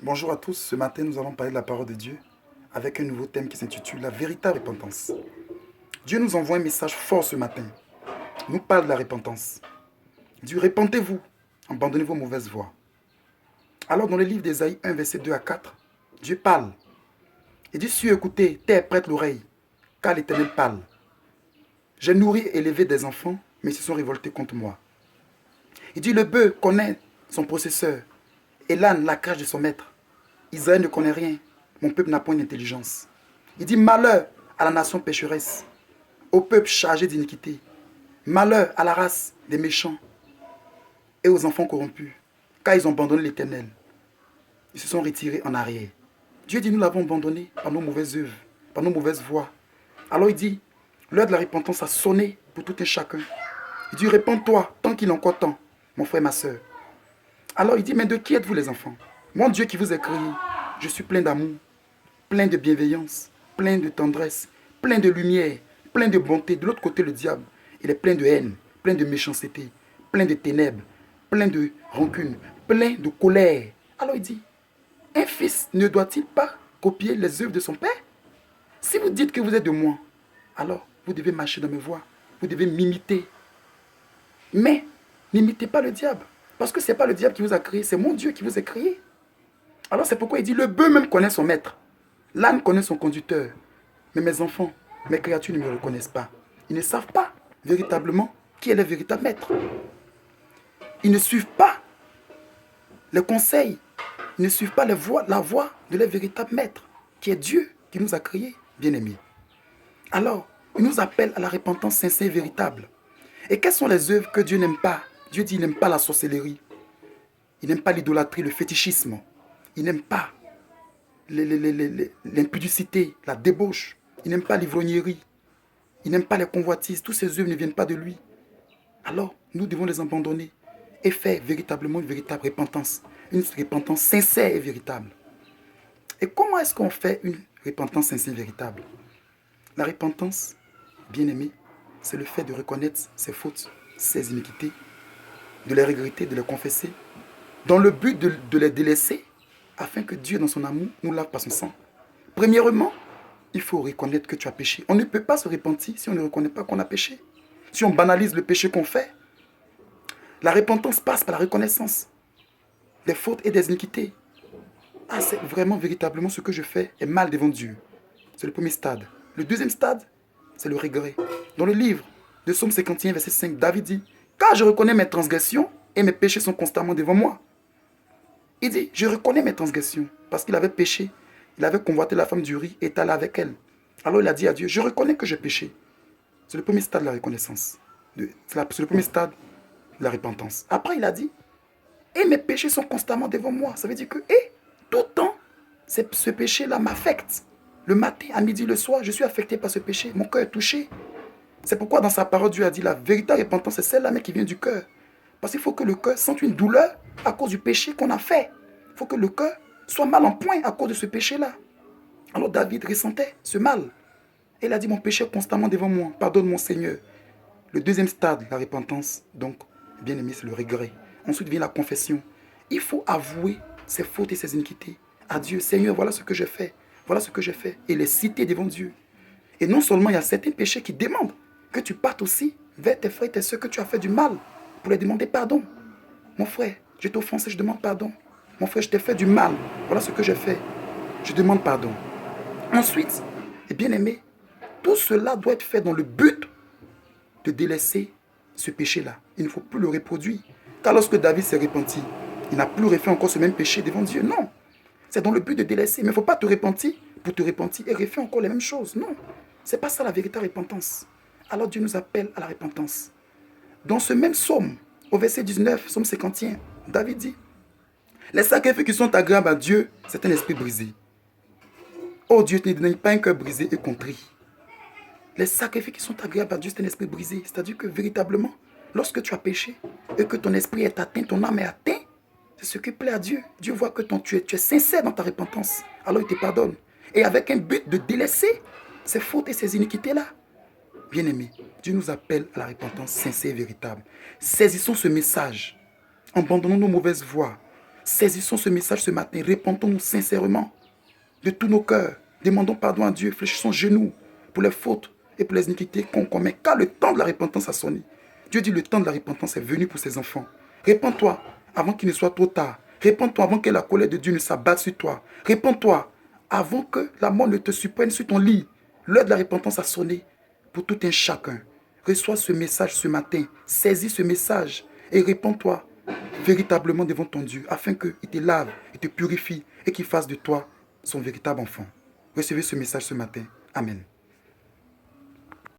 Bonjour à tous, ce matin nous allons parler de la parole de Dieu avec un nouveau thème qui s'intitule la véritable repentance. Dieu nous envoie un message fort ce matin, il nous parle de la repentance. Il dit repentez-vous, abandonnez vos mauvaises voies. Alors dans le livre d'Ésaïe 1 verset 2 à 4, Dieu parle. Il dit si écoutez, terre prête l'oreille, car l'Éternel parle. J'ai nourri et élevé des enfants, mais ils se sont révoltés contre moi. Il dit le bœuf connaît son possesseur et l'âne la cage de son maître. Israël ne connaît rien. Mon peuple n'a point d'intelligence. Il dit malheur à la nation pécheresse, au peuple chargé d'iniquité. Malheur à la race des méchants et aux enfants corrompus, car ils ont abandonné l'Éternel. Ils se sont retirés en arrière. Dieu dit nous l'avons abandonné par nos mauvaises œuvres, par nos mauvaises voies. Alors il dit l'heure de la repentance a sonné pour tout un chacun. Il dit répands-toi tant qu'il est encore temps, mon frère, ma soeur. Alors il dit mais de qui êtes-vous les enfants? Mon Dieu qui vous a créé, je suis plein d'amour, plein de bienveillance, plein de tendresse, plein de lumière, plein de bonté. De l'autre côté, le diable, il est plein de haine, plein de méchanceté, plein de ténèbres, plein de rancune, plein de colère. Alors il dit, un fils ne doit-il pas copier les œuvres de son père? Si vous dites que vous êtes de moi, alors vous devez marcher dans mes voies, vous devez m'imiter. Mais n'imitez pas le diable, parce que ce n'est pas le diable qui vous a créé, c'est mon Dieu qui vous a créé. Alors c'est pourquoi il dit, le bœuf même connaît son maître. L'âne connaît son conducteur. Mais mes enfants, mes créatures ne me reconnaissent pas. Ils ne savent pas véritablement qui est le véritable maître. Ils ne suivent pas les conseils. Ils ne suivent pas la voie de leur véritable maître, qui est Dieu, qui nous a créés, bien-aimés. Alors, il nous appelle à la repentance sincère et véritable. Et quelles sont les œuvres que Dieu n'aime pas? Dieu dit qu'il n'aime pas la sorcellerie. Il n'aime pas l'idolâtrie, le fétichisme. Il n'aime pas l'impudicité, la débauche. Il n'aime pas l'ivrognerie. Il n'aime pas les convoitises. Tous ces œuvres ne viennent pas de lui. Alors, nous devons les abandonner et faire véritablement une véritable repentance. Une repentance sincère et véritable. Et comment est-ce qu'on fait une repentance sincère et véritable? La repentance, bien aimé, c'est le fait de reconnaître ses fautes, ses iniquités, de les regretter, de les confesser, dans le but de les délaisser, afin que Dieu, dans son amour, nous lave par son sang. Premièrement, il faut reconnaître que tu as péché. On ne peut pas se repentir si on ne reconnaît pas qu'on a péché. Si on banalise le péché qu'on fait, la repentance passe par la reconnaissance des fautes et des iniquités. Ah, c'est vraiment, véritablement, ce que je fais est mal devant Dieu. C'est le premier stade. Le deuxième stade, c'est le regret. Dans le livre de Psaume 51, verset 5, David dit, « Car je reconnais mes transgressions et mes péchés sont constamment devant moi. » Il dit, je reconnais mes transgressions parce qu'il avait péché. Il avait convoité la femme d'Uri et est allé avec elle. Alors il a dit à Dieu, je reconnais que j'ai péché. C'est le premier stade de la reconnaissance. C'est le premier stade de la repentance. Après, il a dit, et mes péchés sont constamment devant moi. Ça veut dire que, et tout le temps, ce péché-là m'affecte. Le matin, à midi, le soir, je suis affecté par ce péché. Mon cœur est touché. C'est pourquoi dans sa parole, Dieu a dit, la véritable repentance, c'est celle-là mais qui vient du cœur. Parce qu'il faut que le cœur sente une douleur à cause du péché qu'on a fait. Il faut que le cœur soit mal en point à cause de ce péché-là. Alors David ressentait ce mal. Et il a dit, mon péché est constamment devant moi. Pardonne mon Seigneur. Le deuxième stade, la repentance, donc, bien aimé, c'est le regret. Ensuite vient la confession. Il faut avouer ses fautes et ses iniquités à Dieu. Seigneur, voilà ce que j'ai fait. Voilà ce que j'ai fait. Et les citer devant Dieu. Et non seulement il y a certains péchés qui demandent que tu partes aussi vers tes frères et tes soeurs que tu as fait du mal pour les demander pardon. Mon frère, je t'ai offensé, je demande pardon. Mon frère, je t'ai fait du mal. Voilà ce que j'ai fait. Je demande pardon. Ensuite, et bien aimé, tout cela doit être fait dans le but de délaisser ce péché-là. Il ne faut plus le reproduire. Car lorsque David s'est repenti, il n'a plus refait encore ce même péché devant Dieu. Non. C'est dans le but de délaisser. Mais il ne faut pas te repentir pour te repentir et refaire encore les mêmes choses. Non. Ce n'est pas ça la véritable repentance. Alors Dieu nous appelle à la repentance. Dans ce même psaume, au verset 19, psaume 51, David dit, les sacrifices qui sont agréables à Dieu, c'est un esprit brisé. Oh Dieu, ne donne pas un cœur brisé et contrit. Les sacrifices qui sont agréables à Dieu, c'est un esprit brisé. C'est-à-dire que véritablement, lorsque tu as péché et que ton esprit est atteint, ton âme est atteinte, c'est ce qui plaît à Dieu. Dieu voit que tu es sincère dans ta repentance. Alors il te pardonne. Et avec un but de délaisser ces fautes et ces iniquités-là. Bien-aimés, Dieu nous appelle à la repentance sincère et véritable. Saisissons ce message. Abandonnons nos mauvaises voies. Saisissons ce message ce matin. Répondons-nous sincèrement de tous nos cœurs. Demandons pardon à Dieu. Fléchissons genoux pour les fautes et pour les iniquités qu'on commet. Car le temps de la repentance a sonné. Dieu dit le temps de la repentance est venu pour ses enfants. Répands-toi avant qu'il ne soit trop tard. Répands-toi avant que la colère de Dieu ne s'abatte sur toi. Répands-toi avant que la mort ne te surprenne sur ton lit. L'heure de la repentance a sonné pour tout un chacun. Reçois ce message ce matin. Saisis ce message et répands-toi véritablement devant ton Dieu afin qu'il te lave, il te purifie et qu'il fasse de toi son véritable enfant. Recevez ce message ce matin. Amen.